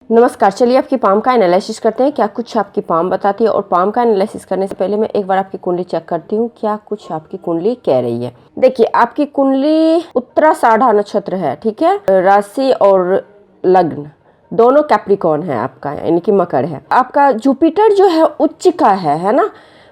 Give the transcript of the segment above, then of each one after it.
नमस्कार, चलिए आपकी पाम का एनालिसिस करते हैं। क्या कुछ आपकी पाम बताती है। और पाम का एनालिसिस करने से पहले मैं एक बार आपकी कुंडली चेक करती हूँ, क्या कुछ आपकी कुंडली कह रही है। देखिए, आपकी कुंडली उत्तराषाढ़ा नक्षत्र है, ठीक है। राशि और लग्न दोनों कैप्रिकॉर्न है आपका, यानी कि मकर है। आपका जुपिटर जो है उच्च का है ना।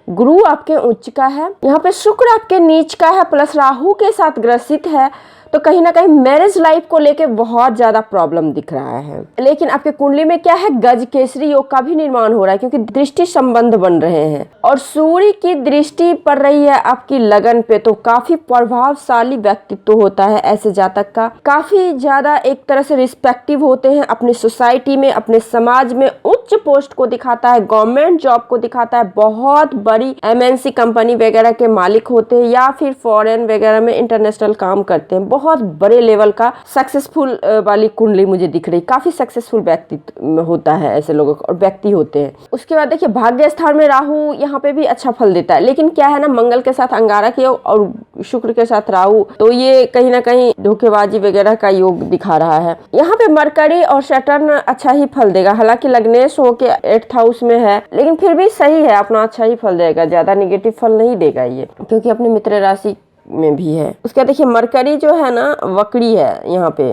गुरु आपके उच्च का है, यहाँ पे शुक्र आपके नीच का है, प्लस राहु के साथ ग्रसित है। तो कहीं ना कहीं मैरिज लाइफ को लेके बहुत ज्यादा प्रॉब्लम दिख रहा है। लेकिन आपके कुंडली में क्या है, गज केसरी योग का भी निर्माण हो रहा है, क्योंकि दृष्टि संबंध बन रहे हैं और सूर्य की दृष्टि पड़ रही है आपकी लगन पे। तो काफी प्रभावशाली व्यक्तित्व होता है ऐसे जातक का। काफी ज्यादा एक तरह से रिस्पेक्टिव होते हैं अपनी सोसाइटी में, अपने समाज में। उच्च पोस्ट को दिखाता है, गवर्नमेंट जॉब को दिखाता है, बहुत बड़ी एमएनसी कंपनी वगैरह के मालिक होते हैं, या फिर फॉरेन वगैरह में इंटरनेशनल काम करते हैं। बहुत बड़े लेवल का सक्सेसफुल वाली कुंडली मुझे दिख रही। काफी सक्सेसफुल व्यक्तित्व होता है ऐसे लोगों का, और व्यक्ति होते हैं। उसके बाद देखिए, भाग्य स्थान में राहु यहाँ पे भी अच्छा फल देता है। लेकिन क्या है ना, मंगल के साथ अंगारक योग और शुक्र के साथ राहु, तो ये कहीं ना कहीं धोखेबाजी वगैरह का योग दिखा रहा है। यहाँ पे मरकरी और सैटर्न अच्छा ही फल देगा। हालांकि लग्नेश हो के 8th हाउस में है, लेकिन फिर भी सही है, अपना अच्छा ही फल देगा, ज्यादा निगेटिव फल नहीं देगा ये, क्योंकि अपने मित्र राशि में भी है। उसका देखिए, मरकरी जो है ना वक्री है यहाँ पे।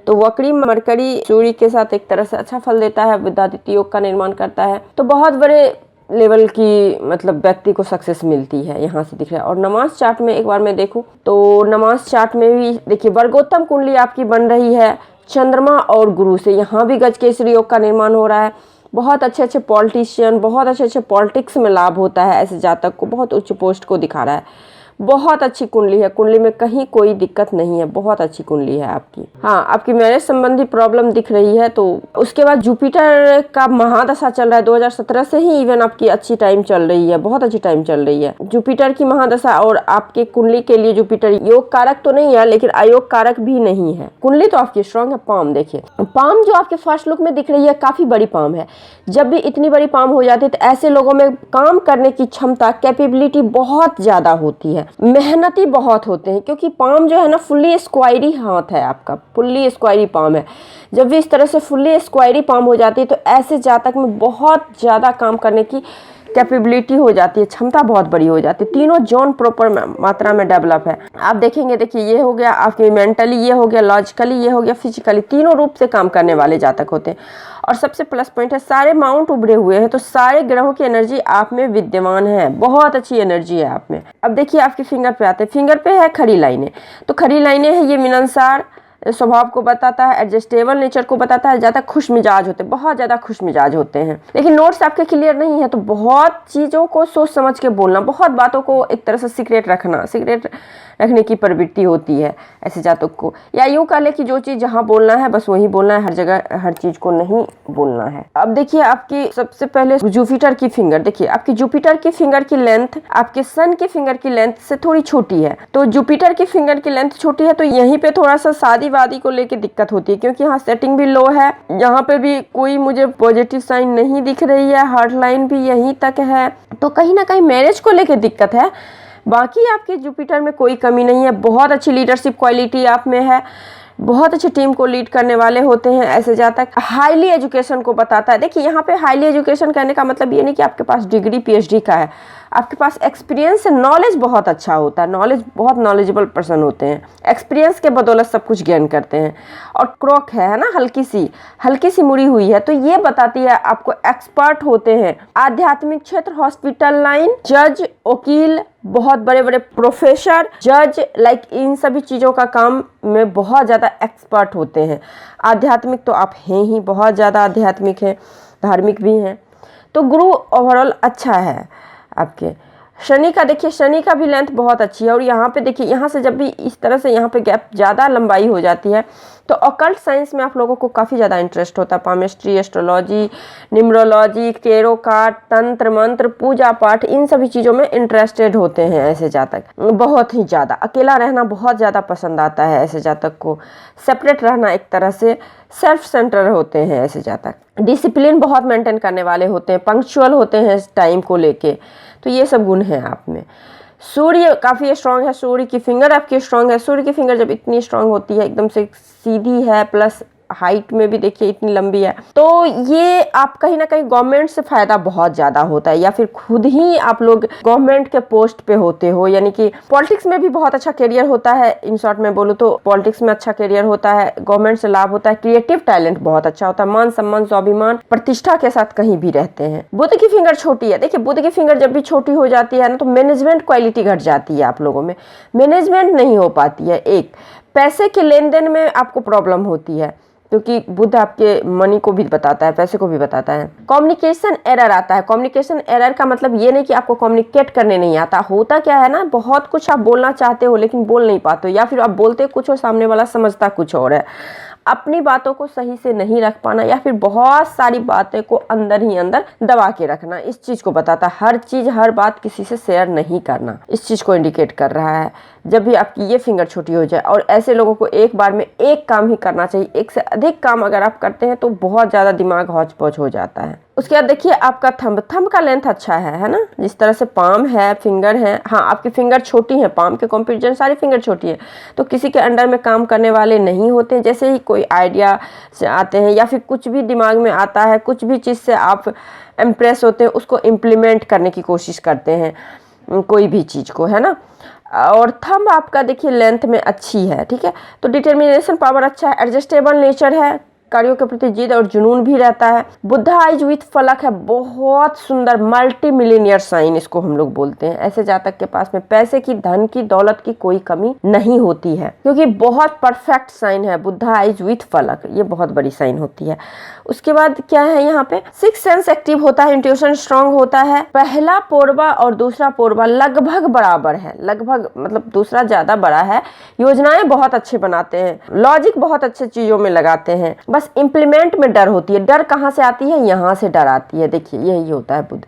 तो वक्री मरकरी सूर्य के साथ एक तरह से अच्छा फल देता है, विद्यादित्य योग का निर्माण करता है। तो बहुत बड़े लेवल की मतलब व्यक्ति को सक्सेस मिलती है, यहाँ से दिख रहा है। और नमाज चार्ट में एक बार मैं देखूं तो नमाज चार्ट में भी देखिए, वर्गोत्तम कुंडली आपकी बन रही है चंद्रमा और गुरु से। यहाँ भी गज केसरी योग का निर्माण हो रहा है। बहुत अच्छे अच्छे पॉलिटिशियन, बहुत अच्छे अच्छे पॉलिटिक्स में लाभ होता है ऐसे जातक को। बहुत उच्च पोस्ट को दिखा रहा है। बहुत अच्छी कुंडली है, कुंडली में कहीं कोई दिक्कत नहीं है, बहुत अच्छी कुंडली है आपकी। हाँ, आपकी मैरिज संबंधी प्रॉब्लम दिख रही है। तो उसके बाद जुपिटर का महादशा चल रहा है 2017 से ही। इवन आपकी अच्छी टाइम चल रही है, बहुत अच्छी टाइम चल रही है जुपिटर की महादशा। और आपके कुंडली के लिए जुपिटर योग कारक तो नहीं है, लेकिन अयोग कारक भी नहीं है। कुंडली तो आपकी स्ट्रॉन्ग है। पाम देखिए, पाम जो आपके फर्स्ट लुक में दिख रही है काफी बड़ी पाम है। जब भी इतनी बड़ी पाम हो जाती है तो ऐसे लोगों में काम करने की क्षमता, कैपेबिलिटी बहुत ज्यादा होती है, मेहनती बहुत होते हैं। क्योंकि पाम जो है ना फुल्ली स्क्वायरी हाथ है आपका, फुल्ली स्क्वायरी पाम है। जब भी इस तरह से फुल्ली स्क्वायरी पाम हो जाती है तो ऐसे जातक में बहुत ज्यादा काम करने की कैपेबिलिटी हो जाती है, क्षमता बहुत बड़ी हो जाती है। तीनों जोन प्रॉपर मात्रा में डेवलप है। आप देखेंगे, देखिए ये हो गया आपके मेंटली, ये हो गया लॉजिकली, ये हो गया फिजिकली, तीनों रूप से काम करने वाले जातक होते हैं। और सबसे प्लस पॉइंट है, सारे माउंट उभरे हुए हैं, तो सारे ग्रहों की एनर्जी आप में विद्यमान है। बहुत अच्छी एनर्जी है आप में। अब देखिए, आपके फिंगर पे आते हैं। फिंगर पे है खड़ी लाइनें। तो खड़ी लाइनें है, ये मिलनसार स्वभाव को बताता है, एडजस्टेबल नेचर को बताता है। ज्यादा खुश मिजाज होते हैं, बहुत ज्यादा खुश मिजाज होते हैं। लेकिन नोट्स आपके क्लियर नहीं है, तो बहुत चीजों को सोच समझ के बोलना, बहुत बातों को एक तरह से सीक्रेट रखना, सीक्रेट रखने की प्रवृत्ति होती है ऐसे जातक को। या यूं कह ले कि जो चीज जहां बोलना है बस वही बोलना है, हर जगह हर चीज को नहीं बोलना है। अब देखिए, आपकी सबसे पहले जुपिटर की फिंगर देखिए। आपकी जुपिटर की फिंगर की लेंथ आपके सन की फिंगर की लेंथ से थोड़ी छोटी है। तो जुपिटर की फिंगर की लेंथ छोटी है, तो यहीं पे थोड़ा सा शादी वादी को लेके दिक्कत होती है, क्योंकि यहाँ सेटिंग भी लो है। यहाँ पे भी कोई मुझे पॉजिटिव साइन नहीं दिख रही है, हार्ट लाइन भी यहीं तक है। तो कहीं ना कहीं मैरिज को लेके दिक्कत है। बाकी आपके जुपिटर में कोई कमी नहीं है। बहुत अच्छी लीडरशिप क्वालिटी आप में है, बहुत अच्छी टीम को लीड करने वाले होते हैं ऐसे जातक। हाईली एजुकेशन को बताता है। देखिए, यहाँ पे हाईली एजुकेशन कहने का मतलब ये नहीं कि आपके पास डिग्री पीएचडी का है, आपके पास एक्सपीरियंस है, नॉलेज बहुत अच्छा होता है, नॉलेज बहुत नॉलेजेबल पर्सन होते हैं, एक्सपीरियंस के बदौलत सब कुछ गेन करते हैं। और क्रॉक है ना, हल्की सी मुड़ी हुई है, तो ये बताती है आपको एक्सपर्ट होते हैं। आध्यात्मिक क्षेत्र, हॉस्पिटल लाइन, जज, वकील, बहुत बड़े बड़े प्रोफेसर, जज, लाइक इन सभी चीज़ों का काम में बहुत ज़्यादा एक्सपर्ट होते हैं। आध्यात्मिक तो आप हैं ही, बहुत ज़्यादा आध्यात्मिक हैं, धार्मिक भी हैं। तो गुरु ओवरऑल अच्छा है आपके। शनि का देखिए, शनि का भी लेंथ बहुत अच्छी है। और यहाँ पे देखिए, यहाँ से जब भी इस तरह से यहाँ पे गैप ज़्यादा लंबाई हो जाती है तो ऑकल्ट साइंस में आप लोगों को काफ़ी ज़्यादा इंटरेस्ट होता है। Palmistry, astrology, numerology, tarot card, तंत्र मंत्र, पूजा पाठ, इन सभी चीज़ों में इंटरेस्टेड होते हैं ऐसे जातक, बहुत ही ज़्यादा। अकेला रहना बहुत ज़्यादा पसंद आता है ऐसे जातक को। सेपरेट रहना, एक तरह से सेल्फ सेंटर होते हैं ऐसे जातक। डिसिप्लिन बहुत मेंटेन करने वाले होते हैं, पंक्चुअल होते हैं टाइम को लेके। तो ये सब गुण हैं आप में। सूर्य काफ़ी स्ट्रांग है, सूर्य की फिंगर आपकी स्ट्रांग है। सूर्य की फिंगर जब इतनी स्ट्रांग होती है, एकदम से सीधी है, प्लस हाइट में भी देखिए इतनी लंबी है। तो ये आप कहीं ना कहीं गवर्नमेंट से फायदा बहुत ज्यादा होता है, या फिर खुद ही आप लोग गवर्नमेंट के पोस्ट पे होते हो, यानी कि पॉलिटिक्स में भी बहुत अच्छा करियर होता है। इन शॉर्ट में बोलूँ तो पॉलिटिक्स में अच्छा करियर होता है, गवर्नमेंट से लाभ होता है, क्रिएटिव टैलेंट बहुत अच्छा होता है, मान सम्मान स्वाभिमान प्रतिष्ठा के साथ कहीं भी रहते हैं। बुध की फिंगर छोटी है, देखिए बुध की फिंगर जब भी छोटी हो जाती है ना तो मैनेजमेंट क्वालिटी घट जाती है, आप लोगों में मैनेजमेंट नहीं हो पाती है। एक पैसे के लेन देन में आपको प्रॉब्लम होती है, क्योंकि बुध आपके मनी को भी बताता है, पैसे को भी बताता है। कम्युनिकेशन एरर आता है। कम्युनिकेशन एरर का मतलब ये नहीं कि आपको कम्युनिकेट करने नहीं आता, होता क्या है ना, बहुत कुछ आप बोलना चाहते हो लेकिन बोल नहीं पाते हो, या फिर आप बोलते कुछ और सामने वाला समझता कुछ और है। अपनी बातों को सही से नहीं रख पाना, या फिर बहुत सारी बातें को अंदर ही अंदर दबा के रखना, इस चीज को बताता है। हर चीज हर बात किसी से शेयर नहीं करना, इस चीज को इंडिकेट कर रहा है जब भी आपकी ये फिंगर छोटी हो जाए। और ऐसे लोगों को एक बार में एक काम ही करना चाहिए, एक से अधिक काम अगर आप करते हैं तो बहुत ज्यादा दिमाग हौच पौच हो जाता है। उसके बाद देखिए आपका थंब का लेंथ अच्छा है ना, जिस तरह से पाम है, फिंगर है, हाँ आपकी फिंगर छोटी है, पाम के कंपैरिजन सारी फिंगर छोटी है, तो किसी के अंडर में काम करने वाले नहीं होते। जैसे ही कोई आइडिया से आते हैं या फिर कुछ भी दिमाग में आता है, कुछ भी चीज़ से आप इम्प्रेस होते हैं, उसको इम्प्लीमेंट करने की कोशिश करते हैं कोई भी चीज़ को, है ना। और थंब आपका देखिए लेंथ में अच्छी है, ठीक है, तो डिटर्मिनेशन पावर अच्छा है, एडजस्टेबल नेचर है, कार्यों के प्रति जिद और जुनून भी रहता है। बुधा आइज विथ फलक है, बहुत सुंदर मल्टी मिलीनियर साइन इसको हम लोग बोलते हैं। ऐसे जातक के पास में पैसे की, धन की, दौलत की कोई कमी नहीं होती है, क्योंकि बहुत परफेक्ट साइन है बुधा आइज विथ फलक, ये बहुत बड़ी साइन होती है। उसके बाद क्या है, यहाँ पे सिक्स सेंस एक्टिव होता है, इंट्यूशन स्ट्रांग होता है। पहला पोरबा और दूसरा पोरबा लगभग बराबर है, लगभग मतलब दूसरा ज्यादा बड़ा है। योजनाएं बहुत अच्छे बनाते हैं, लॉजिक बहुत अच्छे चीजों में लगाते हैं, बस इम्प्लीमेंट में डर होती है। डर कहाँ से आती है, यहाँ से डर आती है, देखिए यही होता है बुध।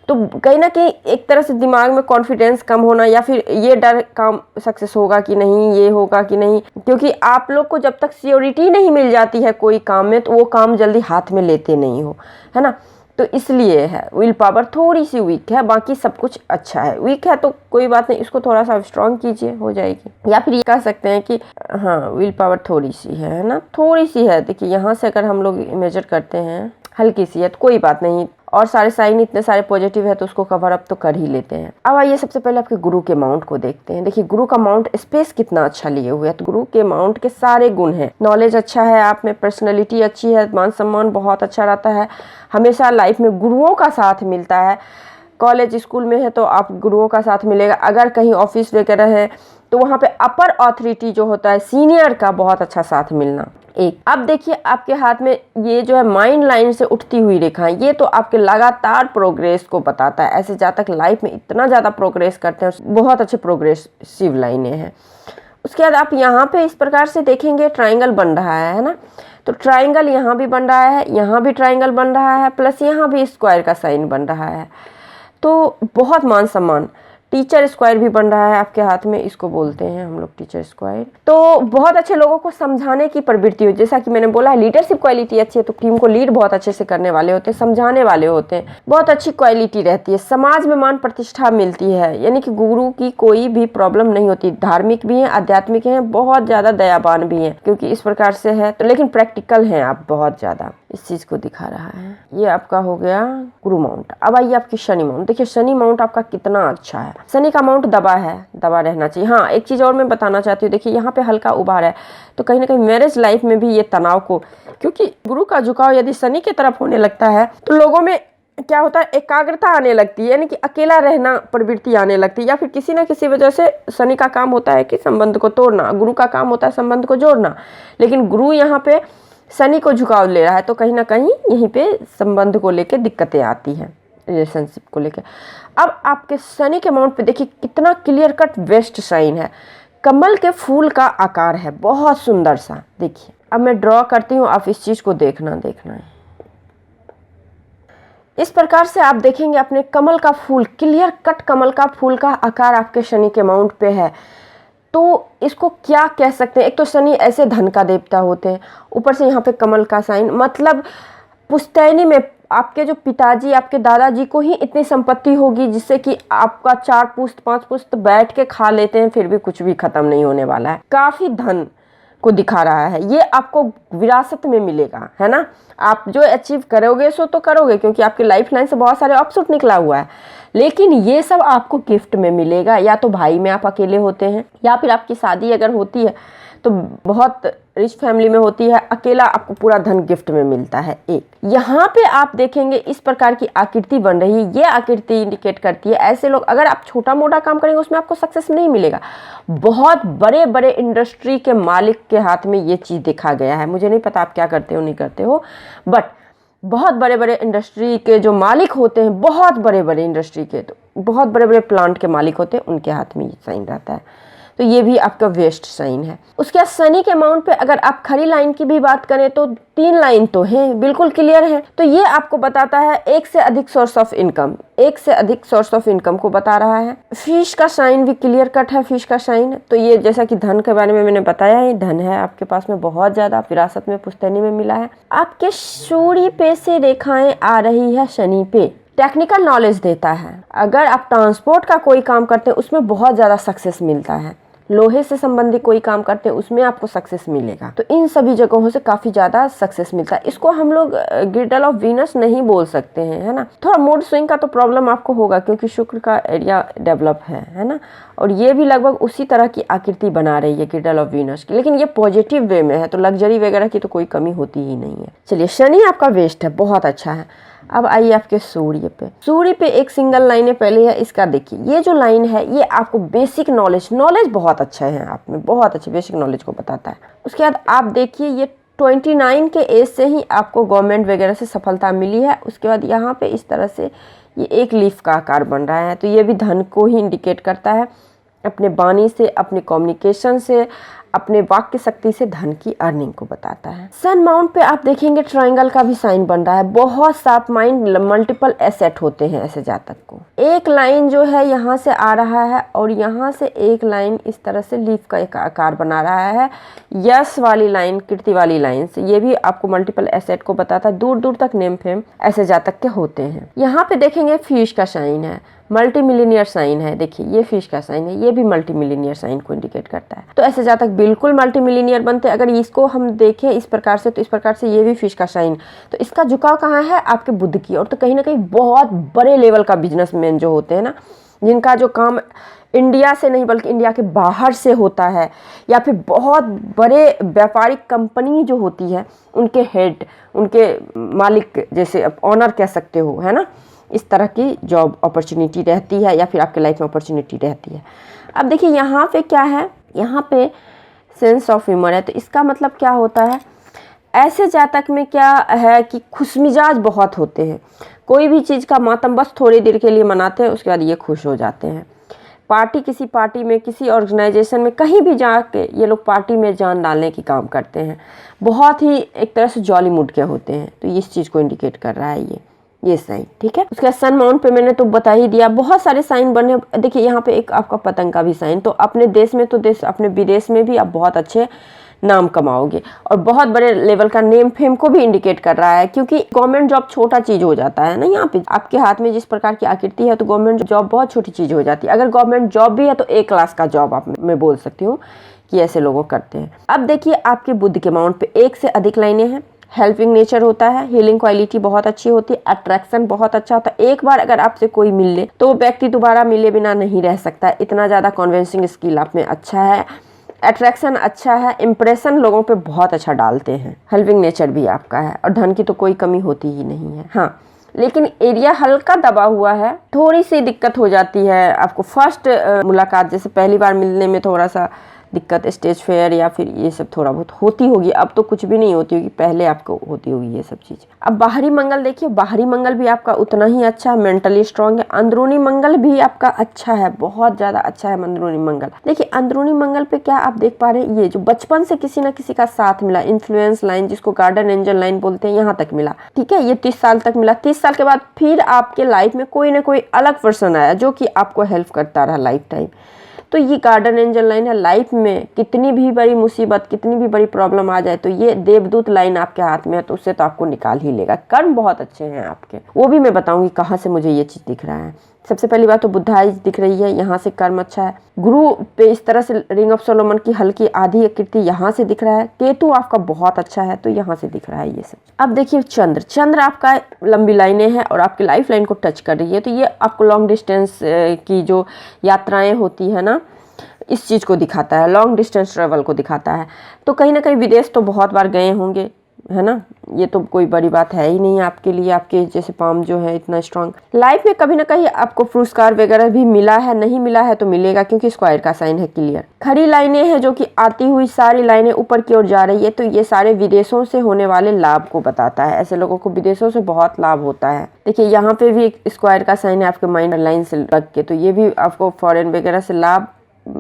तो कहीं ना कहीं एक तरह से दिमाग में कॉन्फिडेंस कम होना, या फिर ये डर काम सक्सेस होगा कि नहीं, ये होगा कि नहीं, क्योंकि आप लोग को जब तक सियोरिटी नहीं मिल जाती है कोई काम में तो वो काम जल्दी हाथ में लेते नहीं हो, है ना। तो इसलिए है विल पावर थोड़ी सी वीक है, बाकी सब कुछ अच्छा है। वीक है तो कोई बात नहीं, इसको थोड़ा सा स्ट्रॉन्ग कीजिए, हो जाएगी। या फिर ये कह सकते हैं कि हाँ विल पावर थोड़ी सी है ना, थोड़ी सी है। देखिए यहाँ से अगर हम लोग मेजर करते हैं हल्की सी है तो कोई बात नहीं, और सारे साइन इतने सारे पॉजिटिव है तो उसको कवर अप तो कर ही लेते हैं। अब आइए सबसे पहले आपके गुरु के माउंट को देखते हैं। देखिए गुरु का माउंट स्पेस कितना अच्छा लिए हुए है, तो गुरु के माउंट के सारे गुण हैं। नॉलेज अच्छा है, आप में पर्सनैलिटी अच्छी है, मान सम्मान बहुत अच्छा रहता है, हमेशा लाइफ में गुरुओं का साथ मिलता है। कॉलेज स्कूल में है तो आप गुरुओं का साथ मिलेगा, अगर कहीं ऑफिस वगैरह है तो वहाँ पे अपर अथॉरिटी जो होता है सीनियर का बहुत अच्छा साथ मिलना। एक अब देखिए आपके हाथ में ये जो है माइंड लाइन से उठती हुई रेखा, ये तो आपके लगातार प्रोग्रेस को बताता है। ऐसे जातक लाइफ में इतना ज़्यादा प्रोग्रेस करते हैं, बहुत अच्छे प्रोग्रेसिव लाइनें हैं। उसके बाद आप यहाँ पे इस प्रकार से देखेंगे ट्राइंगल बन रहा है ना, तो ट्राइंगल यहाँ भी बन रहा है, यहाँ भी ट्राइंगल बन रहा है, प्लस यहाँ भी स्क्वायर का साइन बन रहा है, तो बहुत मान सम्मान। टीचर स्क्वायर भी बन रहा है आपके हाथ में, इसको बोलते हैं हम लोग टीचर स्क्वायर। तो बहुत अच्छे लोगों को समझाने की प्रवृत्ति हो, जैसा कि मैंने बोला है लीडरशिप क्वालिटी अच्छी है तो टीम को लीड बहुत अच्छे से करने वाले होते हैं, समझाने वाले होते हैं, बहुत अच्छी क्वालिटी रहती है। समाज में मान प्रतिष्ठा मिलती है, यानी कि गुरु की कोई भी प्रॉब्लम नहीं होती। धार्मिक भी हैं, आध्यात्मिक हैं, बहुत ज़्यादा दयावान भी हैं, क्योंकि इस प्रकार से है तो, लेकिन प्रैक्टिकल हैं आप बहुत ज़्यादा, इस चीज़ को दिखा रहा है। ये आपका हो गया गुरु माउंट। अब आइए आपकी शनि माउंट। देखिए शनि माउंट आपका कितना अच्छा है। शनि का माउंट दबा है, दबा रहना चाहिए। हाँ एक चीज़ और मैं बताना चाहती हूँ, देखिए यहाँ पे हल्का उभार है, तो कहीं ना कहीं मैरिज लाइफ में भी ये तनाव को, क्योंकि गुरु का झुकाव यदि शनि की तरफ होने लगता है तो लोगों में क्या होता है, एकाग्रता आने लगती है, यानी कि अकेला रहना प्रवृत्ति आने लगती है, या फिर किसी ना किसी वजह से शनि का काम होता है कि संबंध को तोड़ना, गुरु का काम होता है संबंध को जोड़ना, लेकिन गुरु यहाँ पे शनि को झुकाव ले रहा है, तो कहीं ना कहीं यहीं पे संबंध को लेके दिक्कतें आती हैं, रिलेशनशिप को लेके। अब आपके शनि के माउंट पे देखिए कितना क्लियर कट वेस्ट साइन है, कमल के फूल का आकार है, बहुत सुंदर सा। देखिए अब मैं ड्रॉ करती हूँ, आप इस चीज को देखना है। इस प्रकार से आप देखेंगे अपने कमल का फूल, क्लियर कट कमल का फूल का आकार आपके शनि के माउंट पे है। तो इसको क्या कह सकते हैं, एक तो शनि ऐसे धन का देवता होते हैं, ऊपर से यहाँ पे कमल का साइन, मतलब पुश्तैनी में आपके जो पिताजी, आपके दादाजी को ही इतनी संपत्ति होगी जिससे कि आपका 4 पुश्त 5 पुश्त बैठ के खा लेते हैं, फिर भी कुछ भी खत्म नहीं होने वाला है। काफी धन, को दिखा रहा है, ये आपको विरासत में मिलेगा, है ना। आप जो अचीव करोगे सो तो करोगे, क्योंकि आपकी लाइफ लाइन से बहुत सारे अपशूट निकला हुआ है, लेकिन ये सब आपको गिफ्ट में मिलेगा। या तो भाई में आप अकेले होते हैं, या फिर आपकी शादी अगर होती है तो बहुत रिच फैमिली में होती है, अकेला आपको पूरा धन गिफ्ट में मिलता है। एक यहाँ पे आप देखेंगे इस प्रकार की आकृति बन रही है, ये आकृति इंडिकेट करती है ऐसे लोग, अगर आप छोटा मोटा काम करेंगे उसमें आपको सक्सेस नहीं मिलेगा। बहुत बड़े बड़े इंडस्ट्री के मालिक के हाथ में ये चीज़ देखा गया है। मुझे नहीं पता आप क्या करते हो नहीं करते हो, बट बहुत बड़े बड़े इंडस्ट्री के जो मालिक होते हैं, बहुत बड़े बड़े इंडस्ट्री के, तो बहुत बड़े बड़े प्लांट के मालिक होते हैं, उनके हाथ में ये साइन रहता है। तो ये भी आपका वेस्ट साइन है। उसके बाद शनि के अमाउंट पे अगर आप खरी लाइन की भी बात करें तो 3 लाइन तो है, बिल्कुल क्लियर है। तो ये आपको बताता है एक से अधिक सोर्स ऑफ इनकम, एक से अधिक सोर्स ऑफ इनकम को बता रहा है। फिश का साइन भी क्लियर कट है, फिश का साइन। तो ये जैसा कि धन के बारे में मैंने बताया है, धन है आपके पास में बहुत ज्यादा, विरासत में पुश्तैनी में मिला है। आपके सूर्य पे से रेखाएं आ रही है शनि पे, टेक्निकल नॉलेज देता है। अगर आप ट्रांसपोर्ट का कोई काम करते हैं उसमें बहुत ज़्यादा सक्सेस मिलता है, लोहे से संबंधित कोई काम करते हैं उसमें आपको सक्सेस मिलेगा। तो इन सभी जगहों से काफ़ी ज़्यादा सक्सेस मिलता है। इसको हम लोग ग्रिडल ऑफ वीनस नहीं बोल सकते हैं, है ना। थोड़ा मूड स्विंग का तो प्रॉब्लम आपको होगा, क्योंकि शुक्र का एरिया डेवलप है ना। और ये भी लगभग उसी तरह की आकृति बना रही है ग्रिडल ऑफ वीनस की, लेकिन ये पॉजिटिव वे में है, तो लग्जरी वगैरह की तो कोई कमी होती ही नहीं है। चलिए, शनि आपका वेस्ट है, बहुत अच्छा है। अब आइए आपके सूर्य पे। सूर्य पे एक सिंगल लाइन है पहले है, इसका देखिए ये जो लाइन है ये आपको बेसिक नॉलेज बहुत अच्छा है, आप में बहुत अच्छे बेसिक नॉलेज को बताता है। उसके बाद आप देखिए ये 29 के एज से ही आपको गवर्नमेंट वगैरह से सफलता मिली है। उसके बाद यहाँ पे इस तरह से ये एक लीफ का आकार बन रहा है, तो ये भी धन को ही इंडिकेट करता है। अपने वाणी से, अपने कम्युनिकेशन से, अपने वाक्य शक्ति से धन की अर्निंग को बताता है। सन माउंट पे आप देखेंगे ट्रायंगल का भी साइन बन रहा है। बहुत शार्प माइंड, मल्टीपल एसेट होते हैं ऐसे जातक को। एक लाइन जो है यहाँ से आ रहा है और यहाँ से एक लाइन इस तरह से लीफ का एक आकार बना रहा है, यश वाली लाइन, कीर्ति वाली लाइन से। ये भी आपको मल्टीपल एसेट को बताता है। दूर दूर तक नेम फेम ऐसे जातक के होते हैं। यहाँ पे देखेंगे फिश का साइन है, मल्टी मिलीनियर साइन है। देखिए ये फिश का साइन है, ये भी मल्टी मिलीनियर साइन को इंडिकेट करता है। तो ऐसे जातक बिल्कुल मल्टी मिलीनियर बनते हैं। अगर इसको हम देखें इस प्रकार से, तो इस प्रकार से ये भी फिश का साइन। तो इसका झुकाव कहाँ है? आपके बुध की ओर। तो कहीं ना कहीं बहुत बड़े लेवल का बिजनेसमैन जो होते हैं ना, जिनका जो काम इंडिया से नहीं बल्कि इंडिया के बाहर से होता है, या फिर बहुत बड़े व्यापारिक कंपनी जो होती है उनके हेड, उनके मालिक, जैसे ऑनर कह सकते हो, है ना, इस तरह की जॉब अपॉर्चुनिटी रहती है, या फिर आपके लाइफ में अपॉर्चुनिटी रहती है। अब देखिए यहाँ पे क्या है, यहाँ पे सेंस ऑफ ह्यूमर है। तो इसका मतलब क्या होता है, ऐसे जातक में क्या है कि खुशमिजाज बहुत होते हैं। कोई भी चीज़ का मातम बस थोड़ी देर के लिए मनाते हैं, उसके बाद ये खुश हो जाते हैं। पार्टी, किसी पार्टी में, किसी ऑर्गेनाइजेशन में, कहीं भी जाके ये लोग पार्टी में जान डालने की काम करते हैं। बहुत ही एक तरह से जॉली मूड के होते हैं। तो इस चीज़ को इंडिकेट कर रहा है ये साइन, ठीक है। उसके सन माउंट पे मैंने तो बता ही दिया, बहुत सारे साइन बने। देखिए यहाँ पे एक आपका पतंग का भी साइन। तो अपने देश में तो देश, अपने विदेश में भी आप बहुत अच्छे नाम कमाओगे, और बहुत बड़े लेवल का नेम फेम को भी इंडिकेट कर रहा है। क्योंकि गवर्नमेंट जॉब छोटा चीज हो जाता है ना, यहाँ पे आपके हाथ में जिस प्रकार की आकृति है, तो गवर्नमेंट जॉब बहुत छोटी चीज हो जाती है। अगर गवर्नमेंट जॉब भी है तो A क्लास का जॉब आप, मैं बोल सकती हूँ कि ऐसे लोगों करते हैं। अब देखिए आपके बुध के माउंट पे एक से अधिक लाइनें हैं। हेल्पिंग नेचर होता है, हीलिंग क्वालिटी बहुत अच्छी होती है, अट्रैक्शन बहुत अच्छा होता है। एक बार अगर आपसे कोई मिल ले तो वो व्यक्ति दोबारा मिले बिना नहीं रह सकता है। इतना ज़्यादा कन्विंसिंग स्किल आप में अच्छा है, अट्रैक्शन अच्छा है, इंप्रेशन लोगों पे बहुत अच्छा डालते हैं। हेल्पिंग नेचर भी आपका है, और धन की तो कोई कमी होती ही नहीं है। हाँ, लेकिन एरिया हल्का दबा हुआ है, थोड़ी सी दिक्कत हो जाती है आपको फर्स्ट मुलाकात, जैसे पहली बार मिलने में थोड़ा सा दिक्कत, स्टेज फेयर या फिर ये सब थोड़ा बहुत होती होगी। अब तो कुछ भी नहीं होती होगी, पहले आपको होती होगी ये सब चीज़। अब बाहरी मंगल देखिए, बाहरी मंगल भी आपका उतना ही अच्छा है, मेंटली स्ट्रांग है। अंदरूनी मंगल भी आपका अच्छा है, बहुत ज़्यादा अच्छा है अंदरूनी मंगल। देखिए अंदरूनी मंगल पे क्या आप देख पा रहे हैं, ये जो बचपन से किसी ना किसी का साथ मिला, इन्फ्लुएंस लाइन जिसको गार्डन एंजल लाइन बोलते हैं, यहाँ तक मिला, ठीक है। ये 30 साल तक मिला। 30 साल के बाद फिर आपके लाइफ में कोई ना कोई अलग पर्सन आया जो कि आपको हेल्प करता रहा लाइफ टाइम। तो ये गार्डन एंजल लाइन है। लाइफ में कितनी भी बड़ी मुसीबत, कितनी भी बड़ी प्रॉब्लम आ जाए, तो ये देवदूत लाइन आपके हाथ में है, तो उससे तो आपको निकाल ही लेगा। कर्म बहुत अच्छे हैं आपके, वो भी मैं बताऊंगी कहाँ से मुझे ये चीज़ दिख रहा है। सबसे पहली बात तो बुद्धाइज दिख रही है, यहाँ से कर्म अच्छा है। गुरु पे इस तरह से रिंग ऑफ सोलोमन की हल्की आधी आकृति यहाँ से दिख रहा है। केतु आपका बहुत अच्छा है, तो यहाँ से दिख रहा है ये सब। अब देखिए चंद्र आपका लंबी लाइनें हैं और आपकी लाइफ लाइन को टच कर रही है, तो ये आपको लॉन्ग डिस्टेंस की जो यात्राएं होती है ना, इस चीज़ को दिखाता है, लॉन्ग डिस्टेंस ट्रेवल को दिखाता है। तो कहीं ना कहीं विदेश तो बहुत बार गए होंगे, है ना, ये तो कोई बड़ी बात है ही नहीं आपके लिए। आपके जैसे पाम जो है इतना स्ट्रांग। लाइफ में कभी ना कहीं आपको पुरस्कार वगैरह भी मिला है, नहीं मिला है तो मिलेगा, क्योंकि स्क्वायर का साइन है क्लियर। खड़ी लाइनें हैं जो कि आती हुई सारी लाइनें ऊपर की ओर जा रही है, तो ये सारे विदेशों से होने वाले लाभ को बताता है। ऐसे लोगों को विदेशों से बहुत लाभ होता है। देखिए यहाँ पे भी एक स्क्वायर का साइन है आपके माइंड लाइन से लग के, तो ये भी आपको फॉरेन वगैरह से लाभ,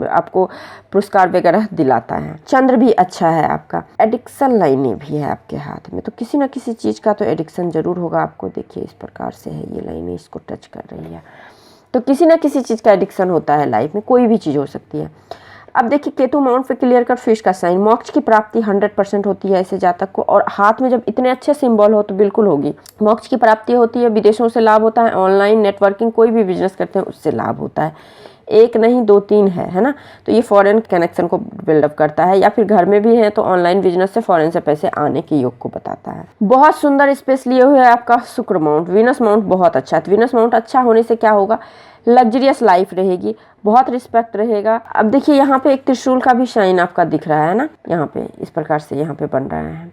आपको पुरस्कार वगैरह दिलाता है। चंद्र भी अच्छा है आपका। एडिक्शन लाइनें भी है आपके हाथ में, तो किसी ना किसी चीज़ का तो एडिक्शन जरूर होगा आपको। देखिए इस प्रकार से है ये लाइनें, इसको टच कर रही है, तो किसी ना किसी चीज़ का एडिक्शन होता है लाइफ में, कोई भी चीज़ हो सकती है। अब देखिए केतु माउंट पे क्लियर कट फिश का साइन, मोक्ष की प्राप्ति 100% होती है ऐसे जातक को, और हाथ में जब इतने अच्छे सिंबल हो तो बिल्कुल होगी। मोक्ष की प्राप्ति होती है, विदेशों से लाभ होता है, ऑनलाइन नेटवर्किंग कोई भी बिजनेस करते हैं उससे लाभ होता है। एक नहीं दो तीन है ना, तो ये फॉरेन कनेक्शन को बिल्डअप करता है, या फिर घर में भी है तो ऑनलाइन बिजनेस से फॉरेन से पैसे आने के योग को बताता है। बहुत सुंदर स्पेस लिए हुए है आपका शुक्र माउंट। वीनस माउंट बहुत अच्छा है। वीनस माउंट अच्छा होने से क्या होगा, लग्जरियस लाइफ रहेगी, बहुत रिस्पेक्ट रहेगा। अब देखिए यहाँ पे एक त्रिशूल का भी साइन आपका दिख रहा है ना, यहाँ पे इस प्रकार से यहाँ पे बन रहा है,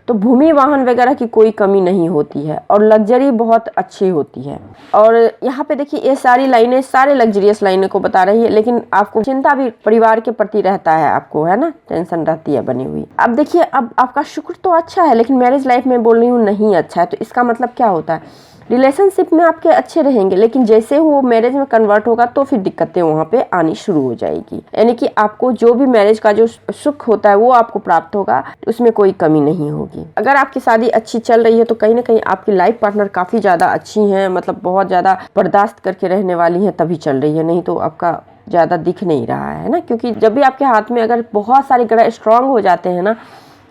तो भूमि वाहन वगैरह की कोई कमी नहीं होती है और लग्जरी बहुत अच्छी होती है। और यहाँ पे देखिए ये सारी लाइनें सारे लग्जरियस लाइनें को बता रही है, लेकिन आपको चिंता भी परिवार के प्रति रहता है आपको, है ना, टेंशन रहती है बनी हुई। अब देखिए अब आपका शुक्र तो अच्छा है, लेकिन मैरिज लाइफ में बोल रही हूँ नहीं अच्छा है, तो इसका मतलब क्या होता है, रिलेशनशिप में आपके अच्छे रहेंगे, लेकिन जैसे वो मैरिज में कन्वर्ट होगा तो फिर दिक्कतें वहाँ पे आनी शुरू हो जाएगी। यानी कि आपको जो भी मैरिज का जो सुख होता है वो आपको प्राप्त होगा, उसमें कोई कमी नहीं होगी। अगर आपकी शादी अच्छी चल रही है तो कहीं ना कहीं आपकी लाइफ पार्टनर काफ़ी ज़्यादा अच्छी हैं, मतलब बहुत ज़्यादा बर्दाश्त करके रहने वाली हैं, तभी चल रही है, नहीं तो आपका ज़्यादा दिख नहीं रहा है ना। क्योंकि जब भी आपके हाथ में अगर बहुत सारे ग्रह स्ट्रांग हो जाते हैं ना,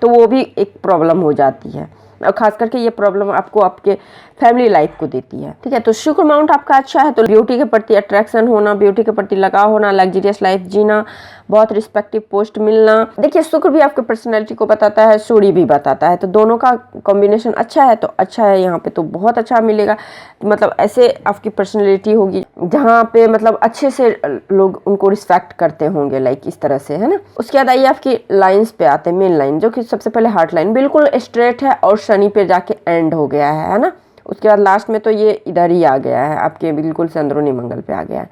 तो वो भी एक प्रॉब्लम हो जाती है, और खास करके ये प्रॉब्लम आपको आपके फैमिली लाइफ को देती है। ठीक है, तो शुक्र माउंट आपका अच्छा है, तो ब्यूटी के प्रति अट्रैक्शन होना, ब्यूटी के प्रति लगाव होना, लग्जरियस लाइफ जीना, बहुत रिस्पेक्टिव पोस्ट मिलना। देखिए शुक्र भी आपके पर्सनैलिटी को बताता है, सूर्य भी बताता है, तो दोनों का कॉम्बिनेशन अच्छा है, तो अच्छा है यहाँ पे तो बहुत अच्छा मिलेगा। मतलब ऐसे आपकी पर्सनैलिटी होगी जहाँ पे मतलब अच्छे से लोग उनको रिस्पेक्ट करते होंगे, लाइक इस तरह से, है ना। उसके बाद आइए आपकी लाइन्स पे आते हैं, मेन लाइन जो कि सबसे पहले हार्ट लाइन बिल्कुल स्ट्रेट है और शनि पे जाके एंड हो गया है ना। उसके बाद लास्ट में तो ये इधर ही आ गया है आपके बिल्कुल से अंदरूनी मंगल पे आ गया है।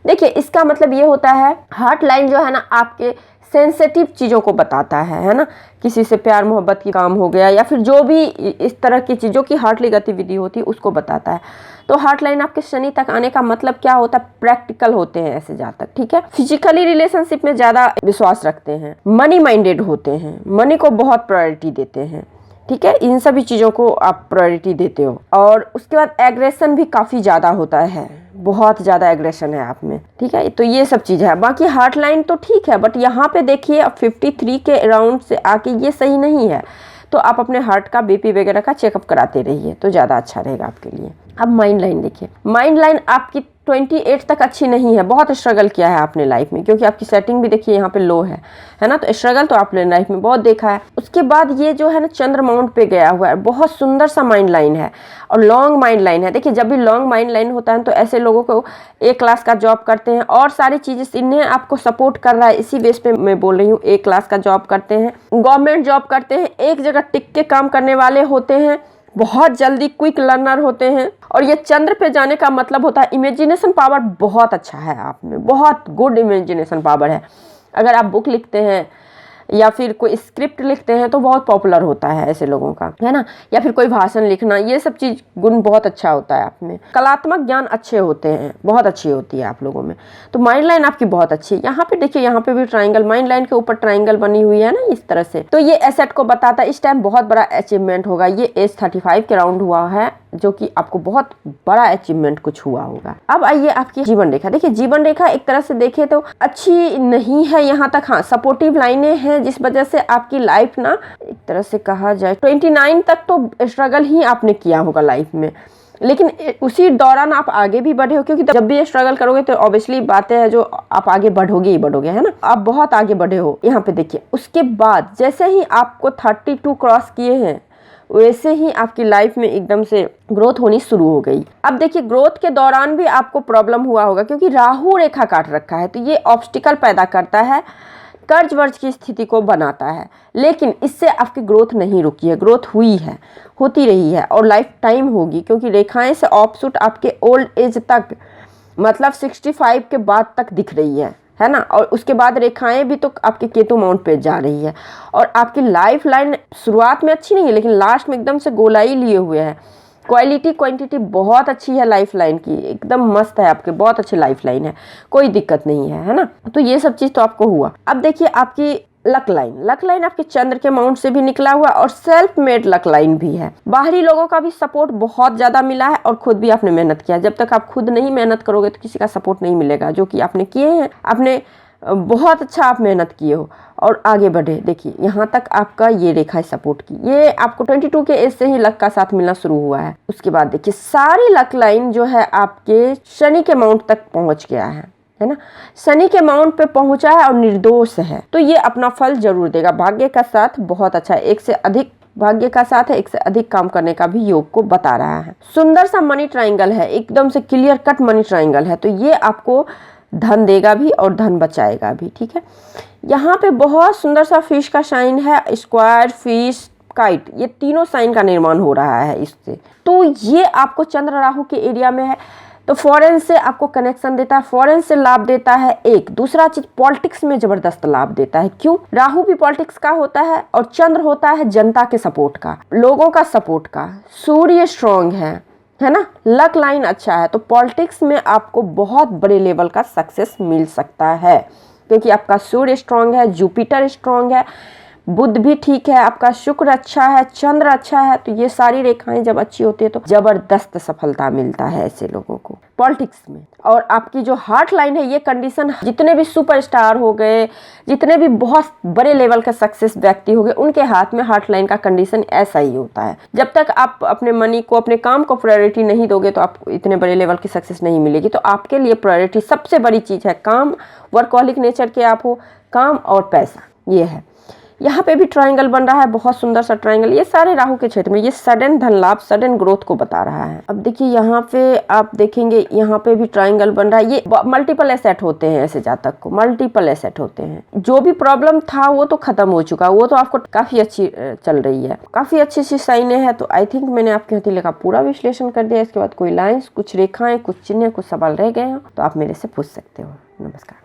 देखिए इसका मतलब ये होता है, हार्ट लाइन जो है ना आपके सेंसिटिव चीज़ों को बताता है ना, किसी से प्यार मोहब्बत की काम हो गया, या फिर जो भी इस तरह की चीज़ों की हार्टली गतिविधि होती है उसको बताता है। तो हार्ट लाइन आपके शनि तक आने का मतलब क्या होता है, प्रैक्टिकल होते हैं ऐसे जातक। ठीक है, फिजिकली रिलेशनशिप में ज़्यादा विश्वास रखते हैं, मनी माइंडेड होते हैं, मनी को बहुत प्रायोरिटी देते हैं। ठीक है, इन सभी चीज़ों को आप प्रायोरिटी देते हो। और उसके बाद एग्रेशन भी काफ़ी ज़्यादा होता है, बहुत ज़्यादा एग्रेशन है आप में। ठीक है, तो ये सब चीज़ है। बाकी हार्ट लाइन तो ठीक है, बट यहाँ पे देखिए अब 53 के अराउंड से आके ये सही नहीं है, तो आप अपने हार्ट का बीपी वगैरह का चेकअप कराते रहिए, तो ज़्यादा अच्छा रहेगा आपके लिए। अब माइंड लाइन देखिए, माइंड लाइन आपकी 28 तक अच्छी नहीं है, बहुत स्ट्रगल किया है आपने लाइफ में, क्योंकि आपकी सेटिंग भी देखिए यहाँ पे लो है ना, तो स्ट्रगल तो आपने लाइफ में बहुत देखा है। उसके बाद ये जो है ना चंद्र माउंट पे गया हुआ है, बहुत सुंदर सा माइंड लाइन है और लॉन्ग माइंड लाइन है। देखिए जब भी लॉन्ग माइंड लाइन होता है तो ऐसे लोगों को A क्लास का जॉब करते हैं और सारी चीज़ें इन्हें आपको सपोर्ट कर रहा है, इसी बेस पे मैं बोल रही हूँ। A क्लास का जॉब करते हैं, गवर्नमेंट जॉब करते हैं, एक जगह टिक के काम करने वाले होते हैं, बहुत जल्दी क्विक लर्नर होते हैं। और ये चंद्र पे जाने का मतलब होता है इमेजिनेशन पावर बहुत अच्छा है आप में, बहुत गुड इमेजिनेशन पावर है। अगर आप बुक लिखते हैं या फिर कोई स्क्रिप्ट लिखते हैं तो बहुत पॉपुलर होता है ऐसे लोगों का, है ना, या फिर कोई भाषण लिखना, ये सब चीज़ गुण बहुत अच्छा होता है आप में। कलात्मक ज्ञान अच्छे होते हैं, बहुत अच्छी होती है आप लोगों में। तो माइंड लाइन आपकी बहुत अच्छी है। यहाँ पे देखिए, यहाँ पे भी ट्राइंगल, माइंड लाइन के ऊपर ट्राइंगल बनी हुई है ना इस तरह से, तो ये एसेट को बताता है। इस टाइम बहुत बड़ा अचीवमेंट होगा, ये एज 35 के राउंड हुआ है, जो कि आपको बहुत बड़ा अचीवमेंट कुछ हुआ होगा। अब आइए आपकी जीवन रेखा। देखिए जीवन रेखा एक तरह से देखे तो अच्छी नहीं है यहाँ तक, हाँ सपोर्टिव लाइनें हैं, जिस वजह से आपकी लाइफ ना एक तरह से कहा जाए 29 तक तो स्ट्रगल ही आपने किया होगा लाइफ में। लेकिन उसी दौरान आप आगे भी बढ़े हो, क्योंकि जब भी ये स्ट्रगल करोगे तो ऑब्वियसली बातें हैं जो आप आगे बढ़ोगे ही बढ़ोगे, है ना। आप बहुत आगे बढ़े हो। यहाँ पे देखिए, उसके बाद जैसे ही आपको 32 क्रॉस किए हैं वैसे ही आपकी लाइफ में एकदम से ग्रोथ होनी शुरू हो गई। अब देखिए, ग्रोथ के दौरान भी आपको प्रॉब्लम हुआ होगा, क्योंकि राहु रेखा काट रखा है, तो ये ऑब्स्टिकल पैदा करता है, कर्ज वर्ज की स्थिति को बनाता है। लेकिन इससे आपकी ग्रोथ नहीं रुकी है, ग्रोथ हुई है, होती रही है और लाइफ टाइम होगी, क्योंकि रेखाएं से ऑफशूट आपके ओल्ड एज तक, मतलब 65 के बाद तक दिख रही है ना। और उसके बाद रेखाएं भी तो आपके केतु माउंट पे जा रही है, और आपकी लाइफ लाइन शुरुआत में अच्छी नहीं है, लेकिन लास्ट में एकदम से गोलाई लिए हुए है। क्वालिटी क्वांटिटी बहुत अच्छी है लाइफ लाइन की, एकदम मस्त है आपके, बहुत अच्छी लाइफ लाइन है, कोई दिक्कत नहीं है ना। तो ये सब चीज तो आपको हुआ। अब देखिए, आपकी लक लाइन आपके चंद्र के माउंट से भी निकला हुआ और सेल्फ मेड लक लाइन भी है। बाहरी लोगों का भी सपोर्ट बहुत ज्यादा मिला है और खुद भी आपने मेहनत किया। जब तक आप खुद नहीं मेहनत करोगे तो किसी का सपोर्ट नहीं मिलेगा, जो कि आपने किए हैं। आपने बहुत अच्छा आप मेहनत किए हो और आगे बढ़े। देखिए, यहाँ तक आपका ये रेखा सपोर्ट की, ये आपको 22 के एज से ही लक का साथ मिलना शुरू हुआ है। उसके बाद देखिए, सारी लक लाइन जो है आपके शनि के माउंट तक पहुंच गया है ना। शनि के माउंट पे पहुंचा है और निर्दोष है, तो ये अपना फल जरूर देगा। भाग्य का साथ बहुत अच्छा है, एक से अधिक भाग्य का साथ है, एक से अधिक काम करने का भी योग को बता रहा है। सुंदर सा मनी ट्रायंगल है, एकदम से क्लियर कट मनी ट्रायंगल है, तो ये आपको धन देगा भी और धन बचाएगा भी, ठीक है। यहाँ पे बहुत सुंदर सा फिश का साइन है, स्क्वायर, फिश, काइट, ये तीनों साइन का निर्माण हो रहा है इससे। तो ये आपको चंद्र राहु के एरिया में है, तो फॉरेन से आपको कनेक्शन देता है, फॉरेन से लाभ देता है। एक दूसरा चीज, पॉलिटिक्स में जबरदस्त लाभ देता है। क्यों? राहु भी पॉलिटिक्स का होता है और चंद्र होता है जनता के सपोर्ट का, लोगों का सपोर्ट का। सूर्य स्ट्रॉन्ग है ना, लक लाइन अच्छा है, तो पॉलिटिक्स में आपको बहुत बड़े लेवल का सक्सेस मिल सकता है, क्योंकि आपका सूर्य स्ट्रॉन्ग है, जुपिटर स्ट्रॉन्ग है, बुध भी ठीक है, आपका शुक्र अच्छा है, चंद्र अच्छा है। तो ये सारी रेखाएं जब अच्छी होती है तो जबरदस्त सफलता मिलता है ऐसे लोगों को पॉलिटिक्स में। और आपकी जो हार्ट लाइन है, ये कंडीशन, जितने भी सुपरस्टार हो गए, जितने भी बहुत बड़े लेवल का सक्सेस व्यक्ति हो गए, उनके हाथ में हार्ट लाइन का कंडीशन ऐसा ही होता है। जब तक आप अपने मनी को, अपने काम को प्रायोरिटी नहीं दोगे तो आपको इतने बड़े लेवल की सक्सेस नहीं मिलेगी। तो आपके लिए प्रायोरिटी सबसे बड़ी चीज है काम, वर्कहॉलिक नेचर के आप हो, काम और पैसा, ये है। यहाँ पे भी ट्रायंगल बन रहा है, बहुत सुंदर सा ट्रायंगल, ये सारे राहु के क्षेत्र में, ये सडन धन लाभ, सडन ग्रोथ को बता रहा है। अब देखिए, यहाँ पे आप देखेंगे, यहाँ पे भी ट्रायंगल बन रहा है। ये मल्टीपल एसेट होते हैं, ऐसे जातक को मल्टीपल एसेट होते हैं। जो भी प्रॉब्लम था वो तो खत्म हो चुका, वो तो आपको काफी अच्छी चल रही है, काफी अच्छी अच्छी साइनें हैं। तो आई थिंक मैंने आपके हथेली का पूरा विश्लेषण कर दिया। इसके बाद कोई लाइन्स, कुछ रेखाएं, कुछ चिन्ह, कुछ सवाल रह गए हो तो आप मेरे से पूछ सकते हो। नमस्कार।